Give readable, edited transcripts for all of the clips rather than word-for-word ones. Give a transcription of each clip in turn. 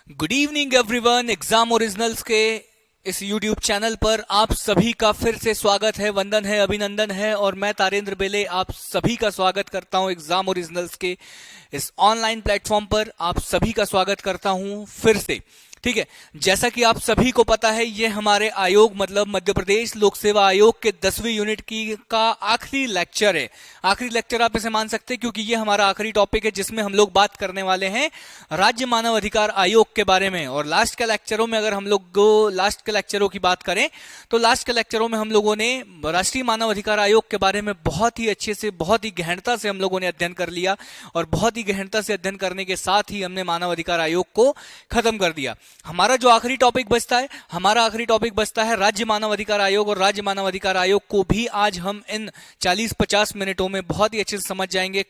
Good evening everyone. Exam originals के इस YouTube channel पर आप सभी का फिर से स्वागत है, वंदन है, अभिनंदन है। और मैं तारेंद्र बेले आप सभी का स्वागत करता हूं एग्जाम ओरिजिनल्स के इस ऑनलाइन प्लेटफॉर्म पर। आप सभी का स्वागत करता हूं फिर से। ठीक है, जैसा कि आप सभी को पता है, ये हमारे आयोग मतलब मध्य प्रदेश लोक सेवा आयोग के 10वीं यूनिट की का आखिरी लेक्चर है। आखिरी लेक्चर आप इसे मान सकते हैं क्योंकि ये हमारा आखिरी टॉपिक है जिसमें हम लोग बात करने वाले हैं राज्य मानव अधिकार आयोग के बारे में। और लास्ट के लेक्चरों में अगर हम लोग लास्ट के लेक्चरों की बात करें तो लास्ट के लेक्चरों में हम लोगों ने राष्ट्रीय मानव अधिकार आयोग के बारे में बहुत ही अच्छे से, बहुत ही गहनता से हम लोगों ने अध्ययन कर लिया। और बहुत ही गहनता से अध्ययन करने के साथ ही हमने मानव अधिकार आयोग को खत्म कर दिया। हमारा जो आखिरी टॉपिक बचता है, हमारा आखिरी टॉपिक बचता है राज्य मानव अधिकार आयोग। और राज्य मानव अधिकार आयोग को भी आज हम इन 40-50 मिनटों में बहुत ही अच्छे से समझ जाएंगे।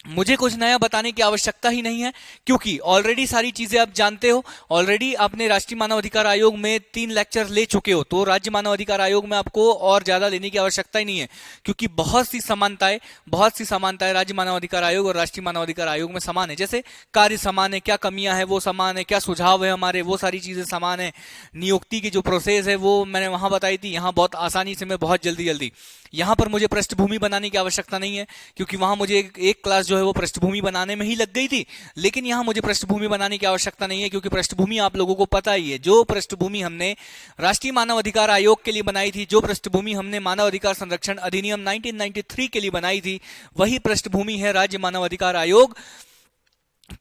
मुझे कुछ नया बताने की आवश्यकता ही नहीं है क्योंकि ऑलरेडी सारी चीजें आप जानते हो। ऑलरेडी आपने राष्ट्रीय मानव अधिकार आयोग में 3 लेक्चर ले चुके हो, तो राज्य मानव अधिकार आयोग में आपको और ज्यादा लेने की आवश्यकता ही नहीं है क्योंकि बहुत सी समानताएं राज्य मानव अधिकार आयोग और राष्ट्रीय मानव अधिकार आयोग में समान है। जैसे कार्य समान है, क्या कमियां हैं वो समान है, क्या सुझाव है हमारे वो सारी चीजें समान है। नियुक्ति की जो प्रोसेस है वो मैंने वहां बताई थी, यहाँ बहुत आसानी से, मैं बहुत जल्दी यहाँ पर मुझे पृष्ठभूमि बनाने की आवश्यकता नहीं है क्योंकि वहां मुझे एक क्लास जो है वो पृष्ठभूमि बनाने में ही लग गई थी। लेकिन यहाँ मुझे पृष्ठभूमि बनाने की आवश्यकता नहीं है क्योंकि पृष्ठभूमि आप लोगों को पता ही है। जो पृष्ठभूमि हमने राष्ट्रीय मानव अधिकार आयोग के लिए बनाई थी, जो पृष्ठभूमि हमने मानव अधिकार संरक्षण अधिनियम 1993 के लिए बनाई थी, वही पृष्ठभूमि है राज्य मानव अधिकार आयोग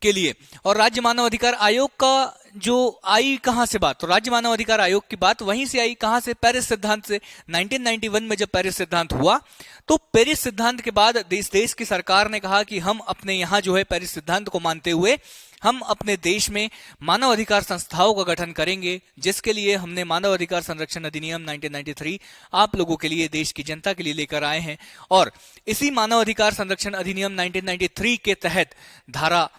के लिए। और राज्य मानव अधिकार आयोग का जो आई कहां से बात, तो राज्य मानव अधिकार आयोग की बात वहीं से आई, कहां से? पेरिस सिद्धांत से। 1991 में जब पेरिस सिद्धांत हुआ तो पेरिस सिद्धांत के बाद देश की सरकार ने कहा कि हम अपने यहां जो है पेरिस सिद्धांत को मानते हुए हम अपने देश में मानव अधिकार संस्थाओं का गठन करेंगे, जिसके लिए हमने मानव अधिकार संरक्षण अधिनियम 1993 आप लोगों के लिए, देश की जनता के लिए लेकर आए हैं। और इसी मानव अधिकार संरक्षण अधिनियम 1993 के तहत धारा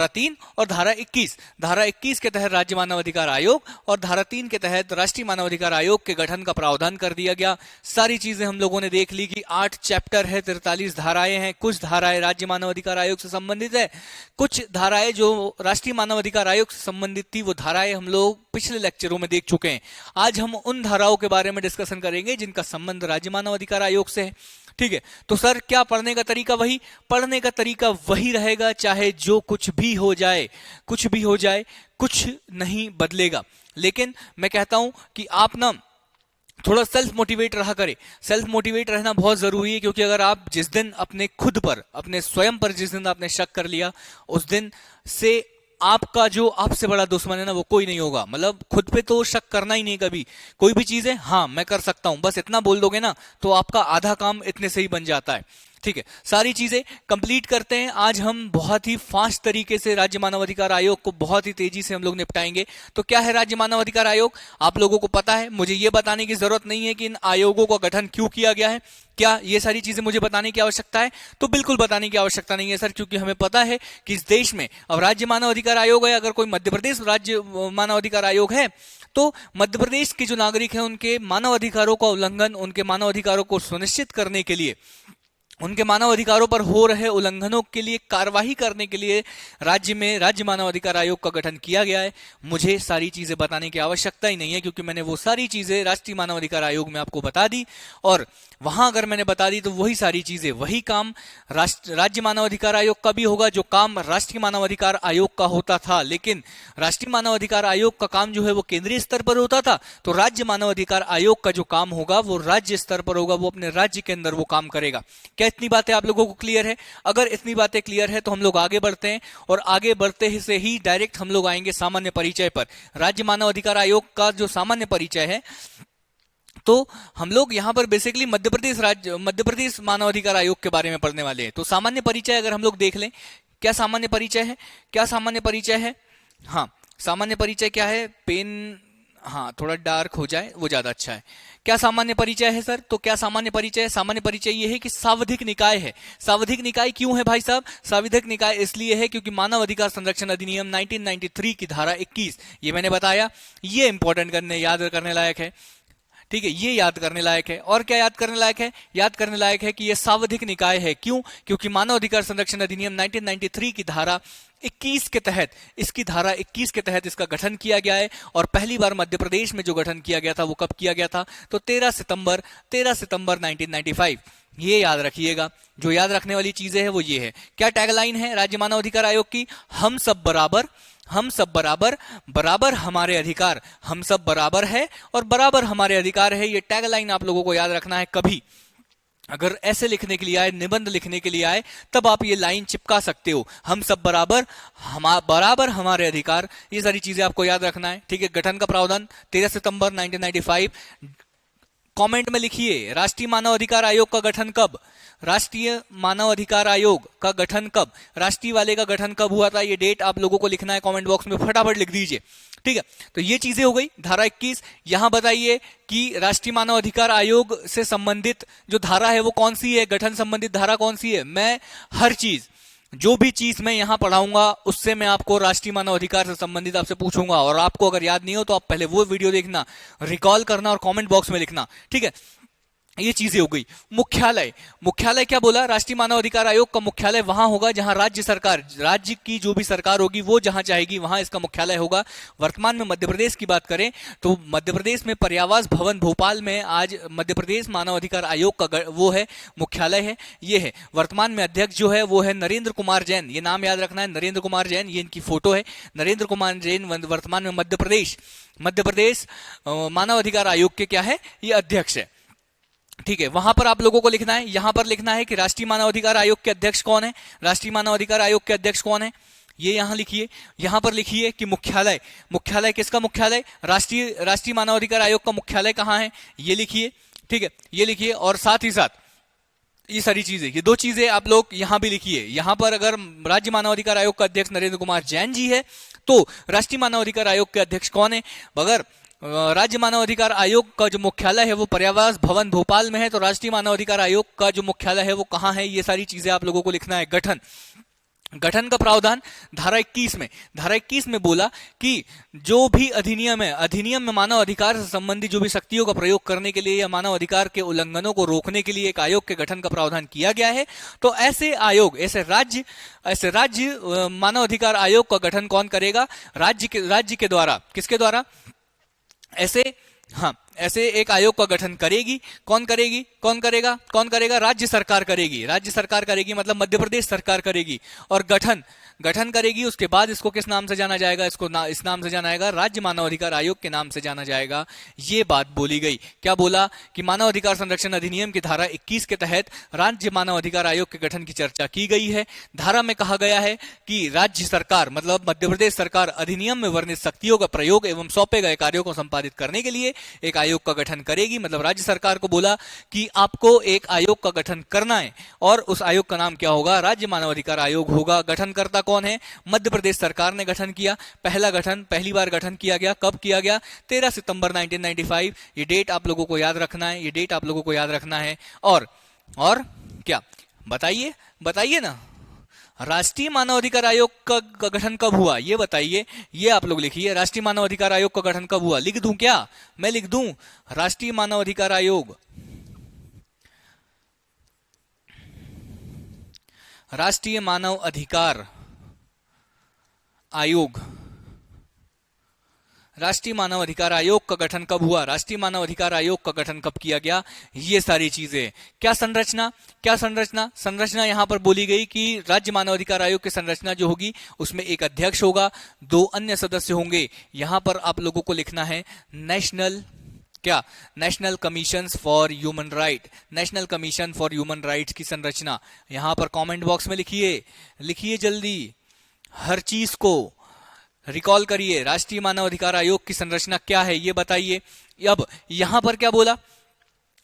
3 और धारा 21 के तहत राज्य मानव अधिकार आयोग और धारा 3 के तहत राष्ट्रीय मानव अधिकार आयोग के गठन का प्रावधान कर दिया गया। सारी चीजें हम लोगों ने देख ली कि 8 चैप्टर है, 43 धाराएं हैं। कुछ धाराएं राज्य मानव अधिकार आयोग से संबंधित है, कुछ धाराएं जो राष्ट्रीय मानव अधिकार आयोग से संबंधित थी वो धाराएं हम लोग पिछले लेक्चरों में देख चुके हैं। आज हम उन धाराओं के बारे में डिस्कशन करेंगे जिनका संबंध राज्य मानव अधिकार आयोग से है। ठीक है, तो सर क्या पढ़ने का तरीका वही रहेगा, चाहे जो कुछ भी हो जाए, कुछ नहीं बदलेगा। लेकिन मैं कहता हूं कि आप ना थोड़ा सेल्फ मोटिवेट रहा करें। सेल्फ मोटिवेट रहना बहुत जरूरी है क्योंकि अगर आप जिस दिन अपने खुद पर, अपने स्वयं पर जिस दिन आपने शक कर लिया, उस दिन से आपका जो आपसे बड़ा दुश्मन है ना वो कोई नहीं होगा। मतलब खुद पे तो शक करना ही नहीं कभी। कोई भी चीज है, हाँ मैं कर सकता हूं, बस इतना बोल दोगे ना तो आपका आधा काम इतने से ही बन जाता है। ठीक है, सारी चीजें कंप्लीट करते हैं। आज हम बहुत ही फास्ट तरीके से राज्य मानव अधिकार आयोग को बहुत ही तेजी से हम लोग निपटाएंगे। तो क्या है राज्य मानव अधिकार आयोग? आप लोगों को पता है, मुझे यह बताने की जरूरत नहीं है कि इन आयोगों का गठन क्यों किया गया है। क्या ये सारी चीजें मुझे बताने की आवश्यकता है? तो बिल्कुल बताने की आवश्यकता नहीं है सर, क्योंकि हमें पता है कि इस देश में अब राज्य मानव अधिकार आयोग है। अगर कोई मध्य प्रदेश राज्य मानव अधिकार आयोग है तो मध्य प्रदेश के जो नागरिक हैं उनके मानव अधिकारों का उल्लंघन, उनके मानव अधिकारों को सुनिश्चित करने के लिए, उनके मानव अधिकारों पर हो रहे उल्लंघनों के लिए कार्यवाही करने के लिए राज्य में राज्य मानव अधिकार आयोग का गठन किया गया है। मुझे सारी चीजें बताने की आवश्यकता ही नहीं है क्योंकि मैंने वो सारी चीजें राष्ट्रीय मानव अधिकार आयोग में आपको बता दी। और वहां अगर मैंने बता दी तो वही सारी चीजें, वही काम राज्य मानव अधिकार आयोग का भी होगा जो काम राष्ट्रीय मानव अधिकार आयोग का होता था। लेकिन राष्ट्रीय मानव अधिकार आयोग का काम जो है वो केंद्रीय स्तर पर होता था, तो राज्य मानव अधिकार आयोग का जो काम होगा वो राज्य स्तर पर होगा, वो अपने राज्य के अंदर वो काम करेगा। क्या इतनी बातें आप लोगों को क्लियर है? अगर इतनी बातें क्लियर है तो हम लोग आगे बढ़ते हैं और आगे बढ़ते से ही डायरेक्ट हम लोग आएंगे सामान्य परिचय पर। राज्य मानव अधिकार आयोग का जो सामान्य परिचय है, तो हम लोग यहाँ पर बेसिकली मध्य प्रदेश मानव अधिकार आयोग के बारे में पढ़ने वाले हैं। तो सामान्य परिचय अगर हम लोग देख लें, क्या सामान्य परिचय है? हाँ, सामान्य परिचय क्या है? पेन हाँ थोड़ा डार्क हो जाए वो ज्यादा अच्छा है। क्या सामान्य परिचय है सर? तो क्या सामान्य परिचय है? सामान्य परिचय ये है कि सावधिक निकाय है। सावधिक निकाय क्यों है भाई साहब? सावधिक निकाय इसलिए है क्योंकि मानव अधिकार संरक्षण अधिनियम 1993 की धारा 21, ये मैंने बताया, ये इंपॉर्टेंट करने, याद करने लायक है। ठीक है, ये याद करने लायक है। और क्या याद करने लायक है? याद करने लायक है कि यह सावधिक निकाय है। क्यों? क्योंकि मानव अधिकार संरक्षण अधिनियम 1993 की धारा 21 के तहत, इसकी धारा 21 के तहत इसका गठन किया गया है। और पहली बार मध्य प्रदेश में जो गठन किया गया था वो कब किया गया था? तो 13 सितंबर 1995। ये याद रखिएगा। जो याद रखने वाली चीजें हैं वो ये है। क्या टैगलाइन है राज्य मानव अधिकार आयोग की? हम सब बराबर, हम सब बराबर, बराबर हमारे अधिकार, हम सब बराबर है और बराबर हमारे अधिकार है। ये टैगलाइन आप लोगों को याद रखना है। कभी अगर ऐसे लिखने के लिए आए, निबंध लिखने के लिए आए, तब आप ये लाइन चिपका सकते हो, हम सब बराबर, बराबर हमारे अधिकार। ये सारी चीजें आपको याद रखना है। ठीक है, गठन का प्रावधान 13 सितंबर 1995। कमेंट में लिखिए राष्ट्रीय मानव अधिकार आयोग का गठन कब? राष्ट्रीय मानव अधिकार आयोग का गठन कब? राष्ट्रीय वाले का गठन कब हुआ था? ये डेट आप लोगों को लिखना है कमेंट बॉक्स में, फटाफट लिख दीजिए। ठीक है, तो ये चीजें हो गई। धारा 21। यहां बताइए कि राष्ट्रीय मानव अधिकार आयोग से संबंधित जो धारा है वो कौन सी है? गठन संबंधित धारा कौन सी है? मैं हर चीज, जो भी चीज मैं यहां पढ़ाऊंगा उससे मैं आपको राष्ट्रीय मानव अधिकार से संबंधित आपसे पूछूंगा। और आपको अगर याद नहीं हो तो आप पहले वो वीडियो देखना, रिकॉल करना और कमेंट बॉक्स में लिखना। ठीक है, ये चीजें हो गई। मुख्यालय, मुख्यालय क्या बोला? राष्ट्रीय मानव अधिकार आयोग का मुख्यालय वहां होगा जहां राज्य सरकार, राज्य की जो भी सरकार होगी वो जहां चाहेगी वहां इसका मुख्यालय होगा। वर्तमान में मध्य प्रदेश की बात करें तो मध्य प्रदेश में पर्यावास भवन भोपाल में आज मध्य प्रदेश मानव अधिकार आयोग का वो है, मुख्यालय है, ये है। वर्तमान में अध्यक्ष जो है वो है नरेंद्र कुमार जैन। ये नाम याद रखना है, नरेंद्र कुमार जैन। ये इनकी फोटो है। नरेंद्र कुमार जैन वर्तमान में मध्य प्रदेश मानव अधिकार आयोग के क्या है? ये अध्यक्ष है। ठीक है, वहां पर आप लोगों को लिखना है, यहां पर लिखना है कि राष्ट्रीय मानव अधिकार आयोग के अध्यक्ष कौन है? राष्ट्रीय मानव अधिकार आयोग के अध्यक्ष कौन है? ये यहां लिखिए। यहां पर लिखिए कि मुख्यालय, मुख्यालय किसका मुख्यालय? राष्ट्रीय मानव अधिकार आयोग का मुख्यालय कहां है? ये लिखिए। ठीक है, ये लिखिए। और साथ ही साथ ये सारी चीजें, ये दो चीजें आप लोग यहां भी लिखिए। यहां पर अगर राज्य मानव अधिकार आयोग का अध्यक्ष नरेंद्र कुमार जैन जी है तो राष्ट्रीय मानव अधिकार आयोग के अध्यक्ष कौन है? अगर राज्य मानव अधिकार आयोग का जो मुख्यालय है वो पर्यावास भवन भोपाल में है तो राष्ट्रीय मानव अधिकार आयोग का जो मुख्यालय है वो कहां है? ये सारी चीजें आप लोगों को लिखना है। गठन, गठन का प्रावधान धारा 21 में, धारा 21 में बोला कि जो भी अधिनियम है, अधिनियम में मानव अधिकार से संबंधित जो भी शक्तियों का प्रयोग करने के लिए या मानव अधिकार के उल्लंघनों को रोकने के लिए एक आयोग के गठन का प्रावधान किया गया है। तो ऐसे आयोग, ऐसे राज्य मानव अधिकार आयोग का गठन कौन करेगा? राज्य के द्वारा। किसके द्वारा? ऐसे एक आयोग का गठन करेगी। कौन करेगी? कौन करेगा? कौन करेगा? राज्य सरकार करेगी। राज्य सरकार करेगी मतलब मध्य प्रदेश सरकार करेगी। और गठन करेगी। उसके बाद इसको किस नाम से जाना जाएगा? इस नाम से जाना जाएगा, राज्य मानव अधिकार आयोग के नाम से जाना जाएगा। ये बात बोली गई। क्या बोला? कि मानव अधिकार संरक्षण अधिनियम की धारा 21 के तहत राज्य मानव अधिकार आयोग के गठन की चर्चा की गई है। धारा में कहा गया है कि राज्य सरकार मतलब मध्य प्रदेश सरकार अधिनियम में वर्णित शक्तियों का प्रयोग एवं सौंपे गए कार्यों को संपादित करने के लिए एक आयोग का गठन करेगी। मतलब राज्य सरकार को बोला कि आपको एक आयोग का गठन करना है और उस आयोग का नाम क्या होगा? राज्य मानव अधिकार आयोग होगा। गठनकर्ता कौन है? मध्य प्रदेश सरकार ने गठन किया। पहली बार गठन किया गया। कब किया गया? 13 सितंबर 1995। ये डेट आप लोगों को याद रखना है, ये डेट आप लोगों को याद रखना है। और क्या बताइए ना, राष्ट्रीय मानव अधिकार आयोग का गठन कब हुआ? ये बताइए। ये आप लोग लिखिए, राष्ट्रीय मानव अधिकार आयोग का गठन कब हुआ? लिख दूं क्या? मैं लिख दूं राष्ट्रीय मानव अधिकार आयोग, राष्ट्रीय मानव अधिकार आयोग, राष्ट्रीय मानव अधिकार आयोग का गठन कब हुआ? राष्ट्रीय मानव अधिकार आयोग का गठन कब किया गया? ये सारी चीजें। क्या संरचना यहां पर बोली गई कि राज्य मानव अधिकार आयोग की संरचना जो होगी उसमें एक अध्यक्ष होगा, 2 अन्य सदस्य होंगे। यहां पर आप लोगों को लिखना है national commission for human right, national commission for human rights की संरचना। यहां पर कमेंट बॉक्स में लिखिए जल्दी, हर चीज को रिकॉल करिए। राष्ट्रीय मानव अधिकार आयोग की संरचना क्या है ये बताइए। अब यहां पर क्या बोला?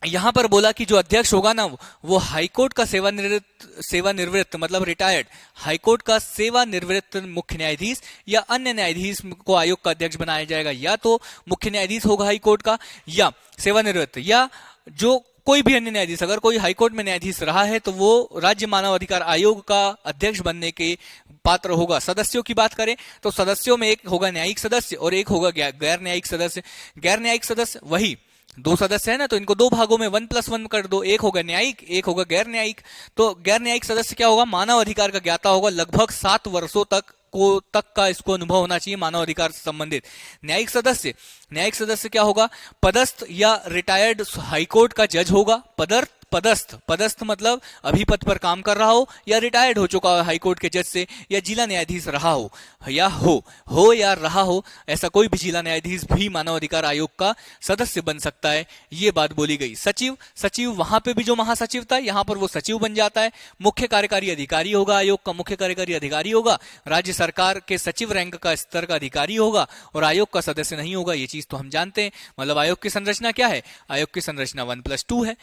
यहां पर बोला कि जो अध्यक्ष होगा ना वो हाईकोर्ट का सेवानिवृत्त मतलब रिटायर्ड हाईकोर्ट का सेवानिवृत्त मुख्य न्यायाधीश या अन्य न्यायाधीश को आयोग का अध्यक्ष बनाया जाएगा। या तो मुख्य न्यायाधीश होगा हाईकोर्ट का या सेवानिवृत्त या जो कोई भी अन्य न्यायाधीश। अगर कोई हाईकोर्ट में न्यायाधीश रहा है तो वो राज्य मानव अधिकार आयोग का अध्यक्ष बनने के पात्र होगा। सदस्यों की बात करें तो सदस्यों में एक होगा न्यायिक सदस्य और एक होगा गैर न्यायिक सदस्य। गैर न्यायिक सदस्य वही दो सदस्य है ना, तो इनको दो भागों में 1+1 कर दो, एक होगा न्यायिक, एक होगा गैर न्यायिक। तो गैर न्यायिक सदस्य क्या होगा, मानव अधिकार का ज्ञाता होगा, लगभग 7 वर्षों तक का इसको अनुभव होना चाहिए मानव अधिकार से संबंधित। न्यायिक सदस्य क्या होगा, पदस्थ या रिटायर्ड हाईकोर्ट का जज होगा। पदस्थ मतलब अभी पद पर काम कर रहा हो या रिटायर्ड हो चुका हो हाईकोर्ट के जज से, या जिला न्यायाधीश रहा हो या रहा हो, ऐसा कोई भी जिला न्यायाधीश भी मानव अधिकार आयोग का सदस्य बन सकता है, ये बात बोली गई। सचिव वहां पे भी जो महासचिव था, यहां पर वो सचिव बन जाता है। मुख्य कार्यकारी अधिकारी होगा, आयोग का मुख्य कार्यकारी अधिकारी होगा, राज्य सरकार के सचिव रैंक का स्तर का अधिकारी होगा और आयोग का सदस्य नहीं होगा। ये चीज तो हम जानते हैं। मतलब आयोग की संरचना क्या है, आयोग की संरचना 1+2 है।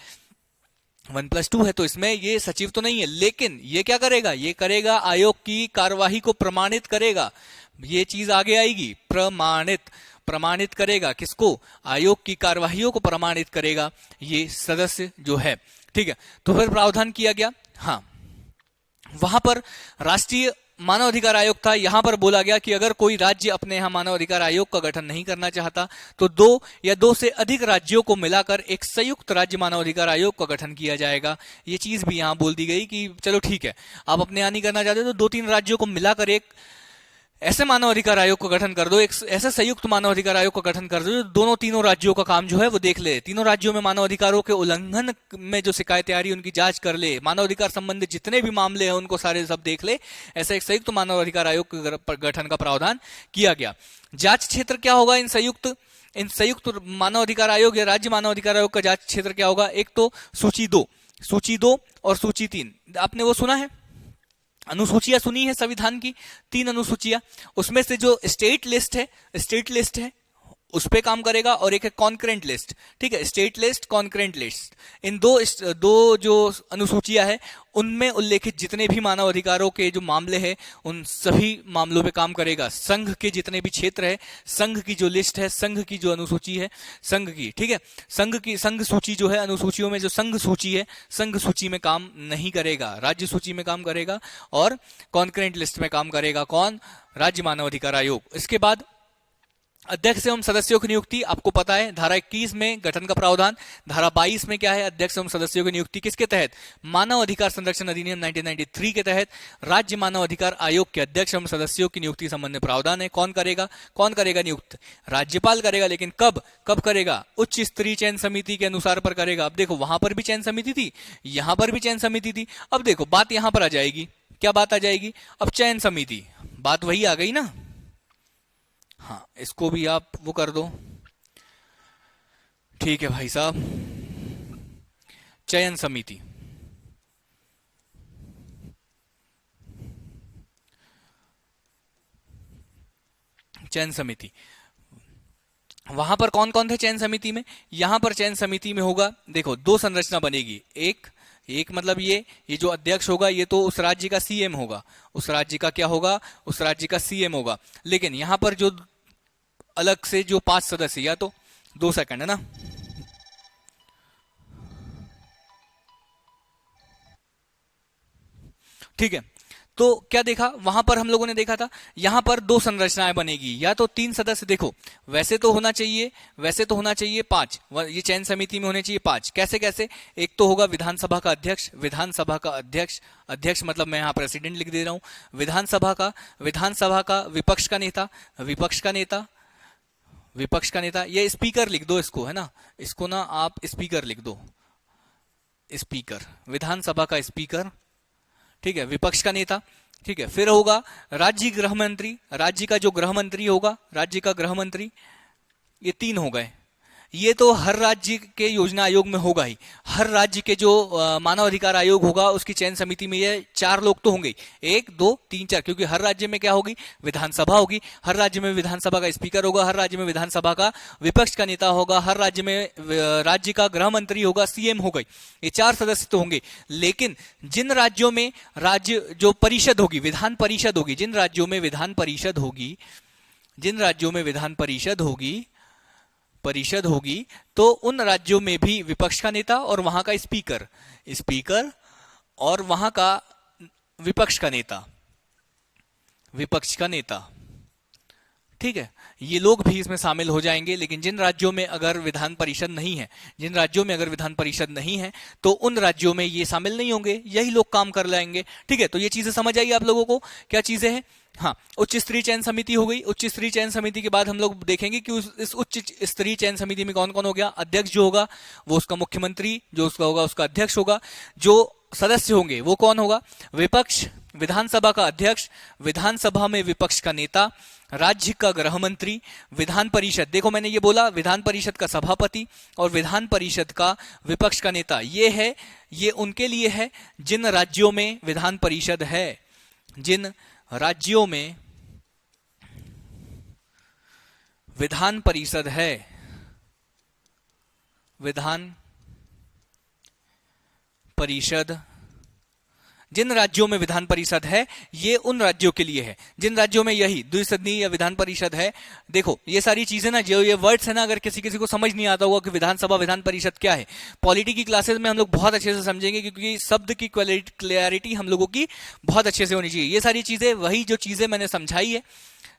1+2 है, तो इसमें ये सचिव तो नहीं है, लेकिन ये क्या करेगा, ये करेगा आयोग की कार्यवाही को प्रमाणित करेगा। ये चीज आगे आएगी, प्रमाणित करेगा किसको, आयोग की कार्यवाहियों को प्रमाणित करेगा ये सदस्य जो है। ठीक है, तो फिर प्रावधान किया गया। हाँ, वहां पर राष्ट्रीय मानव अधिकार आयोग था, यहां पर बोला गया कि अगर कोई राज्य अपने यहां मानव अधिकार आयोग का गठन नहीं करना चाहता तो 2 या 2 से अधिक राज्यों को मिलाकर एक संयुक्त राज्य मानव अधिकार आयोग का गठन किया जाएगा। ये चीज भी यहां बोल दी गई कि चलो ठीक है, आप अपने यहां नहीं करना चाहते तो 2-3 राज्यों को मिलाकर एक ऐसे मानव अधिकार आयोग का गठन कर दो, एक ऐसे संयुक्त मानव अधिकार आयोग का गठन कर दो जो तीनों राज्यों का काम जो है वो देख ले, तीनों राज्यों में मानव अधिकारों के उल्लंघन में जो शिकायतें आ रही उनकी जांच कर ले, मानव अधिकार संबंधित जितने भी मामले हैं उनको सारे सब देख ले। ऐसा एक संयुक्त मानव अधिकार आयोग के गठन का प्रावधान किया गया। जांच क्षेत्र क्या होगा इन संयुक्त मानव अधिकार आयोग या राज्य मानव अधिकार आयोग का जांच क्षेत्र क्या होगा, एक तो सूची 2 और सूची 3। आपने वो सुना है, अनुसूचियां सुनी है संविधान की, 3 अनुसूचियां, उसमें से जो स्टेट लिस्ट है उस पे काम करेगा और एक है कॉन्करेंट लिस्ट। ठीक है, स्टेट लिस्ट, कॉन्करेंट लिस्ट, इन दो जो अनुसूचियां है उनमें उल्लेखित जितने भी मानव अधिकारों के जो मामले हैं उन सभी मामलों पे काम करेगा। संघ के जितने भी क्षेत्र है, संघ की जो लिस्ट है, संघ की जो अनुसूची है, संघ की, ठीक है, संघ सूची जो है, अनुसूचियों में जो संघ सूची है, संघ सूची में काम नहीं करेगा, राज्य सूची में काम करेगा और कॉन्करेंट लिस्ट में काम करेगा कौन, राज्य मानव अधिकार आयोग। इसके बाद अध्यक्ष एवं सदस्यों की नियुक्ति, आपको पता है धारा 21 में गठन का प्रावधान, धारा 22 में क्या है, अध्यक्ष एवं सदस्यों की नियुक्ति किसके तहत, मानव अधिकार संरक्षण अधिनियम 1993 के तहत राज्य मानव अधिकार आयोग के अध्यक्ष एवं सदस्यों की नियुक्ति संबंधी प्रावधान है। कौन करेगा नियुक्त, राज्यपाल करेगा, लेकिन कब करेगा, उच्च स्तरीय चयन समिति के अनुसार पर करेगा। अब देखो वहां पर भी चयन समिति थी, यहां पर भी चयन समिति थी। अब देखो बात यहां पर आ जाएगी, क्या बात आ जाएगी, अब चयन समिति, बात वही आ गई ना। हाँ, इसको भी आप वो कर दो, ठीक है भाई साहब। चयन समिति, वहां पर कौन कौन थे चयन समिति में, यहां पर चयन समिति में होगा, देखो 2 संरचना बनेगी। एक मतलब ये जो अध्यक्ष होगा ये तो उस राज्य का सीएम होगा, उस राज्य का क्या होगा, उस राज्य का सीएम होगा। लेकिन यहां पर जो अलग से जो 5 सदस्य, या तो 2 सेकंड है ना, ठीक है। तो क्या देखा वहां पर हम लोगों ने देखा था, यहां पर 2 संरचनाएं बनेगी, या तो 3 सदस्य, देखो वैसे तो होना चाहिए 5, ये चयन समिति में होने चाहिए 5। कैसे, एक तो होगा विधानसभा का अध्यक्ष मतलब मैं यहां प्रेसिडेंट लिख दे रहा हूं, विधानसभा का विपक्ष का नेता, ये स्पीकर लिख दो इसको, है ना, इसको ना आप स्पीकर लिख दो, स्पीकर, विधानसभा का स्पीकर, ठीक है, विपक्ष का नेता, ठीक है। फिर होगा राज्य गृह मंत्री, राज्य का जो गृह मंत्री होगा, राज्य का गृह मंत्री, ये 3 हो गए। ये तो हर राज्य के योजना आयोग में होगा ही, हर राज्य के जो मानव अधिकार आयोग होगा उसकी चयन समिति में ये 4 लोग तो होंगे, 1 2 3 4, क्योंकि हर राज्य में क्या होगी, विधानसभा होगी, हर राज्य में विधानसभा का स्पीकर होगा, हर राज्य में विधानसभा का विपक्ष का नेता होगा, हर राज्य में राज्य का गृह मंत्री होगा, सीएम होगा, ये 4 सदस्य तो होंगे। लेकिन जिन राज्यों में राज्य जो परिषद होगी, विधान परिषद होगी, जिन राज्यों में विधान परिषद होगी तो उन राज्यों में भी विपक्ष का नेता और वहां का स्पीकर और वहां का विपक्ष का नेता, ठीक है, ये लोग भी इसमें शामिल हो जाएंगे। लेकिन जिन राज्यों में अगर विधान परिषद नहीं है, जिन राज्यों में अगर विधान परिषद नहीं है, तो उन राज्यों में ये शामिल नहीं होंगे, यही लोग काम कर लाएंगे। ठीक है, तो ये चीजें समझ आई आप लोगों को, क्या चीजें हैं। हाँ, उच्च स्तरीय चयन समिति हो गई। उच्च स्तरीय चयन समिति के बाद हम लोग देखेंगे कि इस उच्च स्तरीय चयन समिति में कौन कौन हो गया। अध्यक्ष जो होगा वो उसका मुख्यमंत्री, जो उसका होगा उसका अध्यक्ष होगा। जो सदस्य होंगे वो कौन होगा, विपक्ष, विधानसभा का अध्यक्ष, विधानसभा में विपक्ष का नेता, राज्य का गृह मंत्री, विधान परिषद, देखो मैंने ये बोला विधान परिषद का सभापति और विधान परिषद का विपक्ष का नेता। ये है, ये उनके लिए है जिन राज्यों में विधान परिषद है, जिन राज्यों में विधान परिषद है, विधान परिषद, जिन राज्यों में विधान परिषद है ये उन राज्यों के लिए है जिन राज्यों में यही द्विसदनीय या विधान परिषद है। देखो ये सारी चीजें ना, जो ये वर्ड्स है ना, अगर किसी किसी को समझ नहीं आता होगा कि विधानसभा विधान परिषद क्या है, पॉलिटी की क्लासेस में हम लोग बहुत अच्छे से समझेंगे, क्योंकि शब्द की क्लैरिटी हम लोगों की बहुत अच्छे से होनी चाहिए। ये सारी चीजें, वही जो चीजें मैंने समझाई है,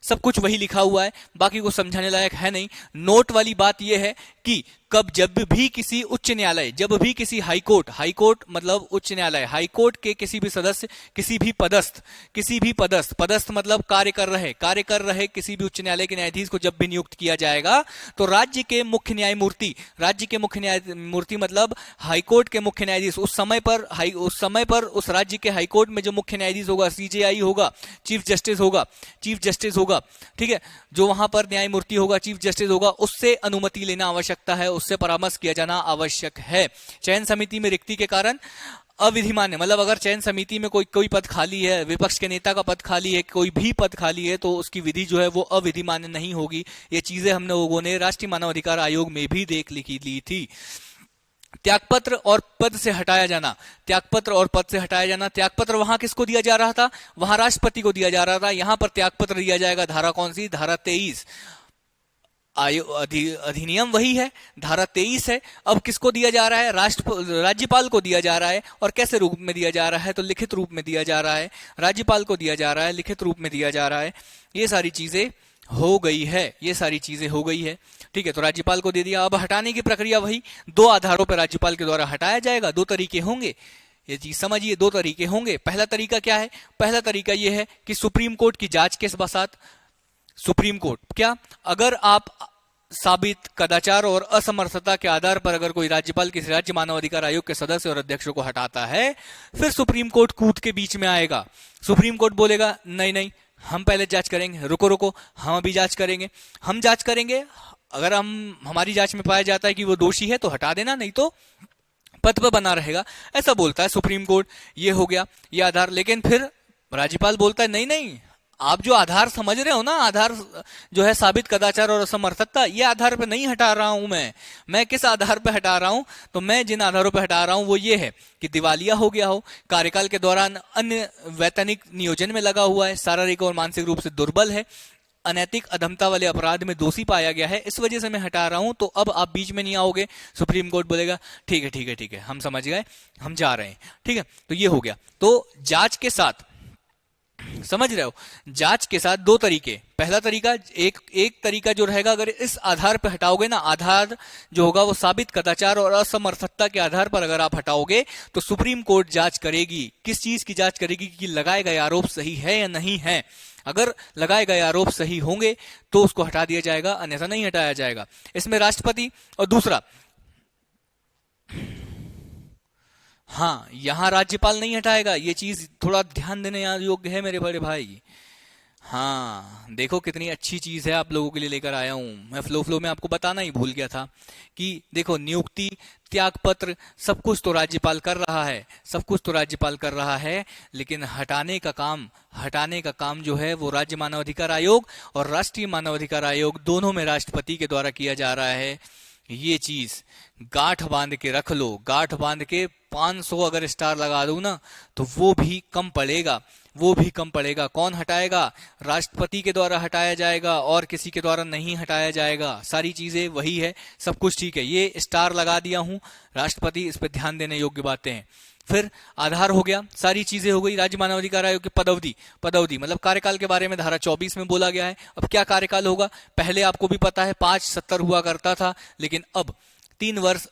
सब कुछ वही लिखा हुआ है, बाकी को समझाने लायक है नहीं। नोट वाली बात यह है कि कब जब भी किसी उच्च न्यायालय, जब भी किसी हाईकोर्ट, हाईकोर्ट मतलब उच्च न्यायालय, हाईकोर्ट के किसी भी सदस्य, किसी भी पदस्थ, पदस्थ मतलब कार्य कर रहे किसी भी उच्च न्यायालय के न्यायाधीश को जब भी नियुक्त किया जाएगा, तो राज्य के मुख्य न्यायमूर्ति, राज्य के मुख्य न्यायमूर्ति मतलब हाईकोर्ट के मुख्य न्यायाधीश, उस समय पर उस राज्य के हाईकोर्ट में जो मुख्य न्यायाधीश होगा, सीजेआई होगा, चीफ जस्टिस होगा, ठीक है, जो वहां पर न्यायमूर्ति होगा, चीफ जस्टिस होगा, उससे अनुमति लेना आवश्यकता है, उससे परामर्श किया जाना आवश्यक है। चयन समिति में रिक्ति के कारण अविधिमान्य, मतलब अगर चयन समिति में कोई पद खाली है, विपक्ष के नेता का पद खाली है, कोई भी पद खाली है, तो उसकी विधि जो है वो अविधिमान्य नहीं होगी। ये चीजें हमने लोगों ने राष्ट्रीय मानव अधिकार आयोग में भी देख ली थी। त्यागपत्र और पद से हटाया जाना, त्यागपत्र और पद से हटाया जाना। त्यागपत्र वहां किसको दिया जा रहा था, वहां राष्ट्रपति को दिया जा रहा था, यहां पर त्यागपत्र दिया जाएगा। धारा कौन सी, धारा 23, अधिनियम वही है, धारा 23 है। अब किसको दिया जा रहा है, राज्यपाल को दिया जा रहा है। और कैसे रूप में दिया जा रहा है, तो लिखित रूप में दिया जा रहा है, राज्यपाल को दिया जा रहा है, लिखित रूप में दिया जा रहा है। ये सारी चीजें हो गई है, ये सारी चीजें हो गई है, ठीक है। तो राज्यपाल को दे दिया। अब हटाने की प्रक्रिया वही, 2 आधारों पर राज्यपाल के द्वारा हटाया जाएगा। 2 तरीके होंगे, ये चीज समझिए, 2 तरीके होंगे। पहला तरीका क्या है, पहला तरीका यह है कि सुप्रीम कोर्ट की जांच के साथ, सुप्रीम कोर्ट क्या, अगर आप साबित कदाचार और असमर्थता के आधार पर अगर कोई राज्यपाल किसी राज्य मानव अधिकार आयोग के सदस्य और अध्यक्षों को हटाता है, फिर सुप्रीम कोर्ट कूद के बीच में आएगा। सुप्रीम कोर्ट बोलेगा नहीं, हम पहले जांच करेंगे, रुको, हम अभी जांच करेंगे, हम जांच करेंगे, अगर हमारी जांच में पाया जाता है कि वो दोषी है तो हटा देना, नहीं तो पद पर बना रहेगा, ऐसा बोलता है सुप्रीम कोर्ट। ये हो गया ये आधार। लेकिन फिर राज्यपाल बोलता है नहीं, आप जो आधार समझ रहे हो ना, आधार जो है साबित कदाचार और असमर्थता, ये आधार पे नहीं हटा रहा हूं मैं किस आधार पे हटा रहा हूं, तो मैं जिन आधारों पे हटा रहा हूं वो ये है कि दिवालिया हो गया हो, कार्यकाल के दौरान अन्य वैतनिक नियोजन में लगा हुआ है, शारीरिक और मानसिक रूप से दुर्बल है, अनैतिक अधमता वाले अपराध में दोषी पाया गया है, इस वजह से मैं हटा रहा हूं, तो अब आप बीच में नहीं आओगे। सुप्रीम कोर्ट बोलेगा ठीक है, हम समझ गए, हम जा रहे हैं, ठीक है। तो ये हो गया। तो जांच के साथ, समझ रहे हो, जांच के साथ 2 तरीके। पहला तरीका, एक तरीका जो रहेगा, अगर इस आधार पर हटाओगे ना, आधार जो होगा वो साबित कदाचार और असमर्थता के आधार पर अगर आप हटाओगे, तो सुप्रीम कोर्ट जांच करेगी। किस चीज की जांच करेगी, कि लगाए गए आरोप सही है या नहीं है। अगर लगाए गए आरोप सही होंगे तो उसको हटा दिया जाएगा, अन्यथा नहीं हटाया जाएगा। इसमें राष्ट्रपति, और दूसरा, हाँ, यहां राज्यपाल नहीं हटाएगा, ये चीज थोड़ा ध्यान देने योग्य है मेरे बड़े भाई। हाँ, देखो कितनी अच्छी चीज है आप लोगों के लिए लेकर आया हूं मैं। फ्लो में आपको बताना ही भूल गया था कि देखो, नियुक्ति, त्यागपत्र, सब कुछ तो राज्यपाल कर रहा है, लेकिन हटाने का काम जो है वो राज्य मानव अधिकार आयोग और राष्ट्रीय मानव अधिकार आयोग दोनों में राष्ट्रपति के द्वारा किया जा रहा है। ये चीज गांठ बांध के रख लो, गांठ बांध के 500 अगर स्टार लगा दो ना, तो वो भी कम पड़ेगा। कौन हटाएगा, राष्ट्रपति के द्वारा हटाया जाएगा और किसी के द्वारा नहीं हटाया जाएगा। सारी चीजें वही है, सब कुछ ठीक है। ये स्टार लगा दिया हूं, राष्ट्रपति, इस पर ध्यान देने योग्य बातें हैं। फिर आधार हो गया, सारी चीजें हो गई। राज्य मानवाधिकार आयोग की पदावधि, पदावधि मतलब कार्यकाल के बारे में धारा 24 में बोला गया है। अब क्या कार्यकाल होगा, पहले आपको भी पता है 5-70 हुआ करता था, लेकिन अब 3 वर्ष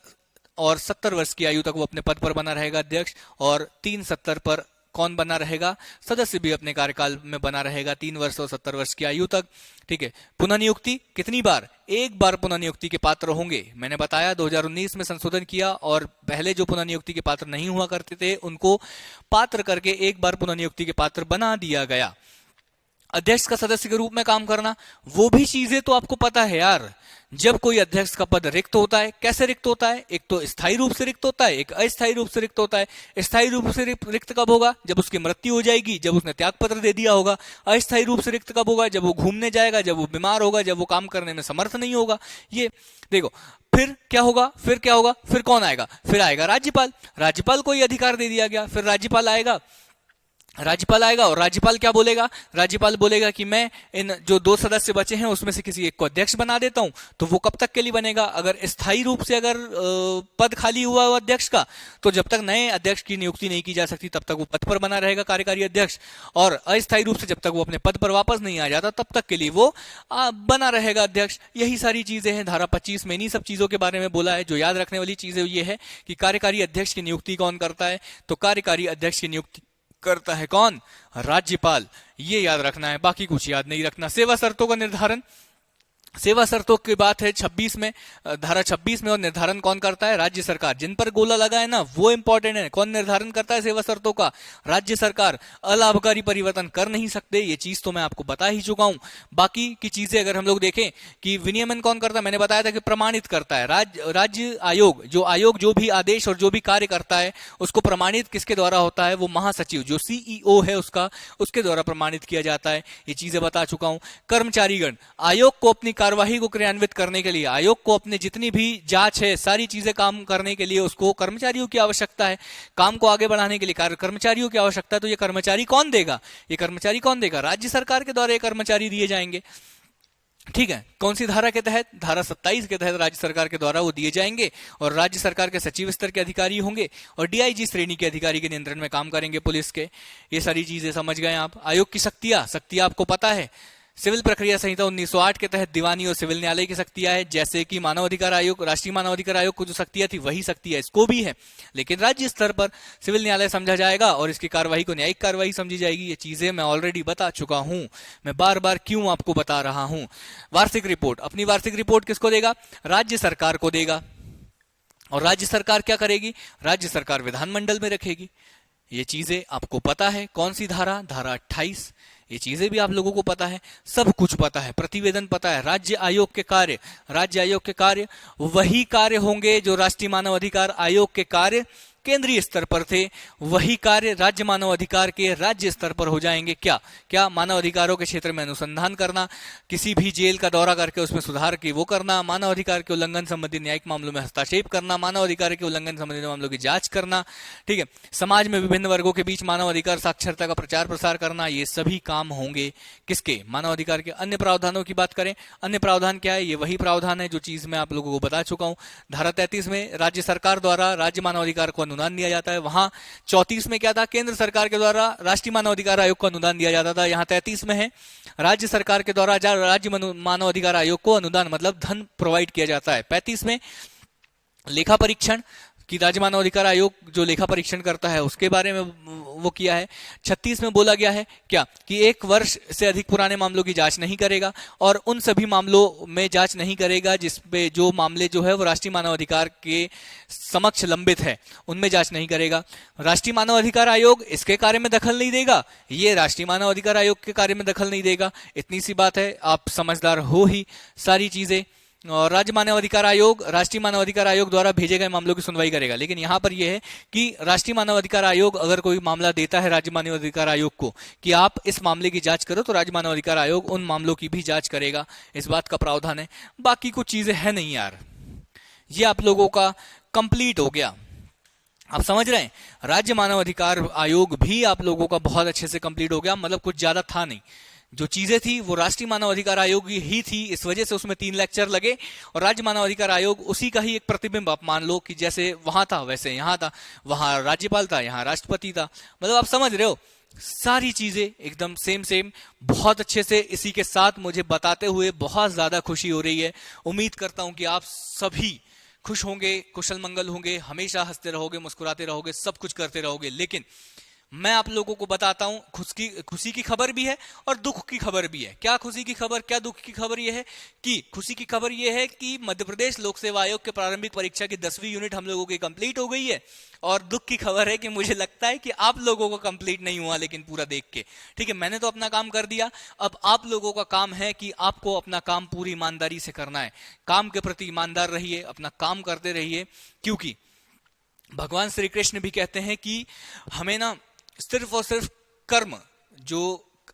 और 70 वर्ष की आयु तक वो अपने पद पर बना रहेगा अध्यक्ष, और 3-70 पर कौन बना रहेगा, सदस्य भी अपने कार्यकाल में बना रहेगा 3 वर्ष और 70 वर्ष की आयु तक। ठीक है, पुनः नियुक्ति कितनी बार, एक बार पुनः नियुक्ति के पात्र होंगे। मैंने बताया 2019 में संशोधन किया, और पहले जो पुनः नियुक्ति के पात्र नहीं हुआ करते थे उनको पात्र करके एक बार पुनः नियुक्ति के पात्र बना दिया गया। अध्यक्ष का सदस्य के रूप में काम करना, वो भी चीजें तो आपको पता है यार। जब कोई अध्यक्ष का पद रिक्त होता है, कैसे रिक्त होता है, एक तो स्थायी रूप से रिक्त होता है, एक अस्थायी रूप से रिक्त होता है। स्थायी रूप से रिक्त कब होगा, जब उसकी मृत्यु हो जाएगी, जब उसने त्याग पत्र दे दिया होगा। अस्थायी रूप से रिक्त कब होगा, जब वो घूमने जाएगा, जब वो बीमार होगा, जब वो काम करने में समर्थ नहीं होगा। ये देखो, फिर क्या होगा, फिर क्या होगा, फिर कौन आएगा, फिर आएगा राज्यपाल। राज्यपाल को ये अधिकार दे दिया गया, फिर राज्यपाल आएगा, राज्यपाल आएगा और राज्यपाल क्या बोलेगा, राज्यपाल बोलेगा कि मैं इन जो 2 सदस्य बचे हैं उसमें से किसी एक को अध्यक्ष बना देता हूं। तो वो कब तक के लिए बनेगा, अगर स्थायी रूप से अगर पद खाली हुआ हो अध्यक्ष का, तो जब तक नए अध्यक्ष की नियुक्ति नहीं की जा सकती तब तक वो पद पर बना रहेगा कार्यकारी अध्यक्ष, और अस्थायी रूप से जब तक वो अपने पद पर वापस नहीं आ जाता तब तक के लिए वो बना रहेगा अध्यक्ष। यही सारी चीजें हैं धारा 25 में, इन्हीं सब चीजों के बारे में बोला है। जो याद रखने वाली चीजें ये है कि कार्यकारी अध्यक्ष की नियुक्ति कौन करता है, तो कार्यकारी अध्यक्ष की नियुक्ति करता है कौन, राज्यपाल। ये याद रखना है, बाकी कुछ याद नहीं रखना। सेवा शर्तों का निर्धारण, सेवा शर्तों की बात है 26 में, धारा 26 में, और निर्धारण कौन करता है, राज्य सरकार। जिन पर गोला लगा है ना वो इंपॉर्टेंट है, कौन निर्धारण करता है सेवा शर्तों का, राज्य सरकार। अलाभकारी परिवर्तन कर नहीं सकते, ये चीज तो मैं आपको बता ही चुका हूं। बाकी की चीजें अगर हम लोग देखें कि विनियमन कौन करता है, मैंने बताया था कि प्रमाणित करता है राज्य आयोग। जो आयोग जो भी आदेश और जो भी कार्य करता है उसको प्रमाणित किसके द्वारा होता है, वो महासचिव जो सीईओ है उसके द्वारा प्रमाणित किया जाता है। ये चीजें बता चुका हूं। कर्मचारीगण, आयोग को अपनी कार्यवाही को क्रियान्वित करने के लिए, आयोग को अपने जितनी भी जांच है सारी चीजें काम करने के लिए उसको कर्मचारियों की आवश्यकता है। काम को आगे बढ़ाने के लिए कर्मचारियों की आवश्यकता है। तो ये कर्मचारी कौन देगा, ये कर्मचारी कौन देगा, राज्य सरकार के द्वारा ये कर्मचारी दिए जाएंगे। ठीक है, कौन सी धारा के तहत, धारा 27 के तहत राज्य सरकार के द्वारा वो दिए जाएंगे, और राज्य सरकार के सचिव स्तर के अधिकारी होंगे और डीआईजी श्रेणी के अधिकारी के नियंत्रण में काम करेंगे पुलिस के। ये सारी चीजें समझ गए आप। आयोग की शक्तियां आपको पता है, सिविल प्रक्रिया संहिता 1908 के तहत दीवानी और सिविल न्यायालय की शक्तियां है। जैसे कि मानव अधिकार आयोग, राष्ट्रीय मानव अधिकार आयोग को जो शक्तियां थी वही शक्तियां इसको भी है, लेकिन राज्य स्तर पर सिविल न्यायालय समझा जाएगा और इसकी कार्रवाई को न्यायिक कार्रवाई समझी जाएगी। ये चीजें मैं ऑलरेडी बता चुका हूं, मैं बार बार क्यों आपको बता रहा हूं। वार्षिक रिपोर्ट, अपनी वार्षिक रिपोर्ट किसको देगा, राज्य सरकार को देगा। और राज्य सरकार क्या करेगी, राज्य सरकार विधानमंडल में रखेगी। ये चीजें आपको पता है। कौन सी धारा, धारा 28। ये चीजें भी आप लोगों को पता है, सब कुछ पता है, प्रतिवेदन पता है। राज्य आयोग के कार्य, राज्य आयोग के कार्य वही कार्य होंगे जो राष्ट्रीय मानव अधिकार आयोग के कार्य केंद्रीय स्तर पर थे, वही कार्य राज्य मानव अधिकार के राज्य स्तर पर हो जाएंगे। क्या क्या, मानव अधिकारों के क्षेत्र में अनुसंधान करना, किसी भी जेल का दौरा करके उसमें सुधार की वो करना, मानव अधिकार के उल्लंघन संबंधी न्यायिक मामलों में हस्तक्षेप करना, मानव अधिकार के उल्लंघन संबंधी मामलों की जांच करना। ठीक है, समाज में विभिन्न वर्गों के बीच मानव अधिकार साक्षरता का प्रचार प्रसार करना। ये सभी काम होंगे किसके, मानव अधिकार के। अन्य प्रावधानों की बात करें, अन्य प्रावधान क्या है, ये वही प्रावधान है जो चीज मैं आप लोगों को बता चुका हूं। धारा 33 में राज्य सरकार द्वारा राज्य मानव अधिकार को अनुदान दिया जाता है। वहां 34 में क्या था, केंद्र सरकार के द्वारा राष्ट्रीय मानव अधिकार आयोग को अनुदान दिया जाता था। यहां 33 में है राज्य सरकार के द्वारा राज्य मानव अधिकार आयोग को अनुदान मतलब धन प्रोवाइड किया जाता है। 35 में लेखा परीक्षण कि राज्य मानव अधिकार आयोग जो लेखा परीक्षण करता है उसके बारे में वो किया है। 36 में बोला गया है क्या कि 1 वर्ष से अधिक पुराने मामलों की जांच नहीं करेगा और उन सभी मामलों में जांच नहीं करेगा जिसपे जो मामले जो है वो राष्ट्रीय मानव अधिकार के समक्ष लंबित है, उनमें जांच नहीं करेगा। राष्ट्रीय मानव अधिकार आयोग इसके कार्य में दखल नहीं देगा, ये राष्ट्रीय मानव अधिकार आयोग के कार्य में दखल नहीं देगा। इतनी सी बात है, आप समझदार हो ही सारी चीजें। और राज्य मानव अधिकार आयोग राष्ट्रीय मानव अधिकार आयोग द्वारा भेजे गए मामलों की सुनवाई करेगा। लेकिन यहां पर यह है कि राष्ट्रीय मानव अधिकार आयोग अगर कोई मामला देता है राज्य मानव अधिकार आयोग को कि आप इस मामले की जांच करो, तो राज्य मानव अधिकार आयोग उन मामलों की भी जांच करेगा। इस बात का प्रावधान है। बाकी कुछ चीजें है नहीं यार, ये आप लोगों का कंप्लीट हो गया। आप समझ रहे हैं, राज्य मानव अधिकार आयोग भी आप लोगों का बहुत अच्छे से कंप्लीट हो गया, मतलब कुछ ज्यादा था नहीं। जो चीजें थी वो राष्ट्रीय मानव अधिकार आयोग ही थी, इस वजह से उसमें 3 लेक्चर लगे। और राज्य मानव अधिकार आयोग उसी का ही एक प्रतिबिंब आप मान लो कि जैसे वहां था वैसे यहां था, वहां राज्यपाल था यहां राष्ट्रपति था, मतलब आप समझ रहे हो सारी चीजें एकदम सेम सेम। बहुत अच्छे से इसी के साथ मुझे बताते हुए बहुत ज्यादा खुशी हो रही है। उम्मीद करता हूं कि आप सभी खुश होंगे, कुशल मंगल होंगे, हमेशा हंसते रहोगे, मुस्कुराते रहोगे, सब कुछ करते रहोगे। लेकिन मैं आप लोगों को बताता हूं खुशी की खबर भी है और दुख की खबर भी है। क्या खुशी की खबर, क्या दुख की खबर यह है कि खुशी की खबर यह है कि मध्य प्रदेश लोक सेवा आयोग के प्रारंभिक परीक्षा की 10वीं यूनिट हम लोगों की कंप्लीट हो गई है। और दुख की खबर है कि मुझे लगता है कि आप लोगों को कंप्लीट नहीं हुआ, लेकिन पूरा देख के, ठीक है, मैंने तो अपना काम कर दिया, अब आप लोगों का काम है कि आपको अपना काम पूरी ईमानदारी से करना है। काम के प्रति ईमानदार रहिए, अपना काम करते रहिए, क्योंकि भगवान श्री कृष्ण भी कहते हैं कि हमें ना सिर्फ और सिर्फ कर्म, जो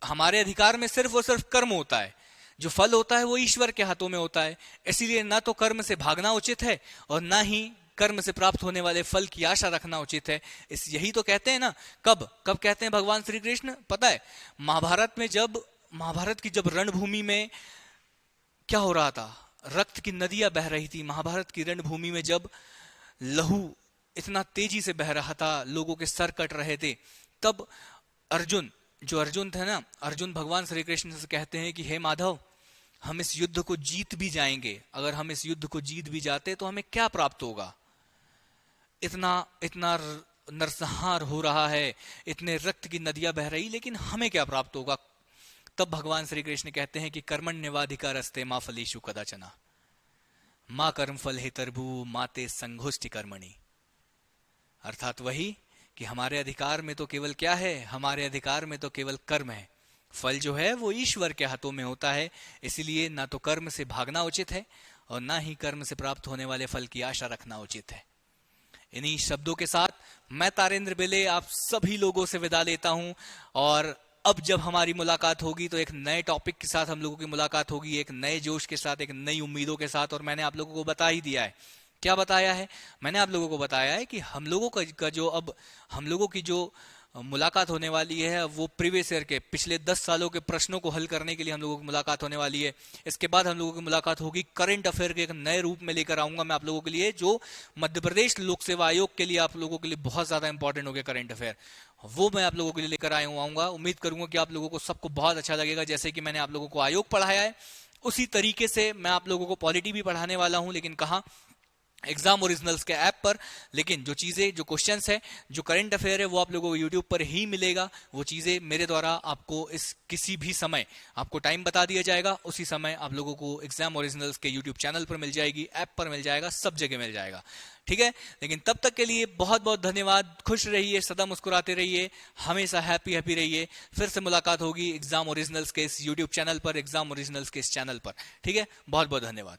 हमारे अधिकार में सिर्फ और सिर्फ कर्म होता है, जो फल होता है वो ईश्वर के हाथों में होता है। इसीलिए ना तो कर्म से भागना उचित है और ना ही कर्म से प्राप्त होने वाले फल की आशा रखना उचित है। इस यही तो कहते हैं ना, कब कब कहते हैं भगवान श्री कृष्ण, पता है महाभारत की जब रणभूमि में क्या हो रहा था, रक्त की नदियां बह रही थी। महाभारत की रणभूमि में जब लहू इतना तेजी से बह रहा था, लोगों के सर कट रहे थे, तब अर्जुन थे ना, अर्जुन भगवान श्री कृष्ण से कहते हैं कि हे माधव, हम इस युद्ध को जीत भी जाएंगे, अगर हम इस युद्ध को जीत भी जाते तो हमें क्या प्राप्त होगा? इतना नरसंहार हो रहा है, इतने रक्त की नदियां बह रही, लेकिन हमें क्या प्राप्त होगा? तब भगवान श्री कृष्ण कहते हैं कि कर्मण्यवाधिकारस्ते मा फलेषु कदाचन मां कर्म फल हेतर्भु माते संघोष्टि कर्मणि। अर्थात वही कि हमारे अधिकार में तो केवल क्या है, हमारे अधिकार में तो केवल कर्म है, फल जो है वो ईश्वर के हाथों में होता है। इसीलिए ना तो कर्म से भागना उचित है और ना ही कर्म से प्राप्त होने वाले फल की आशा रखना उचित है। इन्हीं शब्दों के साथ मैं तारेंद्र बेले आप सभी लोगों से विदा लेता हूं। और अब जब हमारी मुलाकात होगी तो एक नए टॉपिक के साथ हम लोगों की मुलाकात होगी, एक नए जोश के साथ, एक नई उम्मीदों के साथ। और मैंने आप लोगों को बता ही दिया है, क्या बताया है, मैंने आप लोगों को बताया है कि हम लोगों का जो अब हम लोगों की जो मुलाकात होने वाली है वो प्रीवियस ईयर के पिछले 10 सालों के प्रश्नों को हल करने के लिए हम लोगों की मुलाकात होने वाली है। इसके बाद हम लोगों की मुलाकात होगी करंट अफेयर के एक नए रूप में लेकर आऊंगा मैं आप लोगों के लिए, जो मध्य प्रदेश लोक सेवा आयोग के लिए आप लोगों के लिए बहुत ज्यादा इंपॉर्टेंट हो गया करंट अफेयर, वो मैं आप लोगों के लिए लेकर आऊंगा। उम्मीद करूंगा कि आप लोगों को सबको बहुत अच्छा लगेगा। जैसे कि मैंने आप लोगों को आयोग पढ़ाया है उसी तरीके से मैं आप लोगों को पॉलिटी भी पढ़ाने वाला हूं, लेकिन कहां, एग्जाम ओरिजिनल्स के ऐप पर। लेकिन जो चीजें, जो क्वेश्चंस है, जो करंट अफेयर है, वो आप लोगों को यूट्यूब पर ही मिलेगा। वो चीजें मेरे द्वारा आपको इस किसी भी समय आपको टाइम बता दिया जाएगा, उसी समय आप लोगों को एग्जाम ओरिजिनल्स के यूट्यूब चैनल पर मिल जाएगी, ऐप पर मिल जाएगा, सब जगह मिल जाएगा, ठीक है। लेकिन तब तक के लिए बहुत बहुत धन्यवाद। खुश रहिए, सदा मुस्कुराते रहिए, हमेशा हैप्पी रहिए। फिर से मुलाकात होगी एग्जाम ओरिजिनल्स के इस यूट्यूब चैनल पर, एग्जाम ओरिजिनल्स के इस चैनल पर, ठीक है। बहुत बहुत धन्यवाद।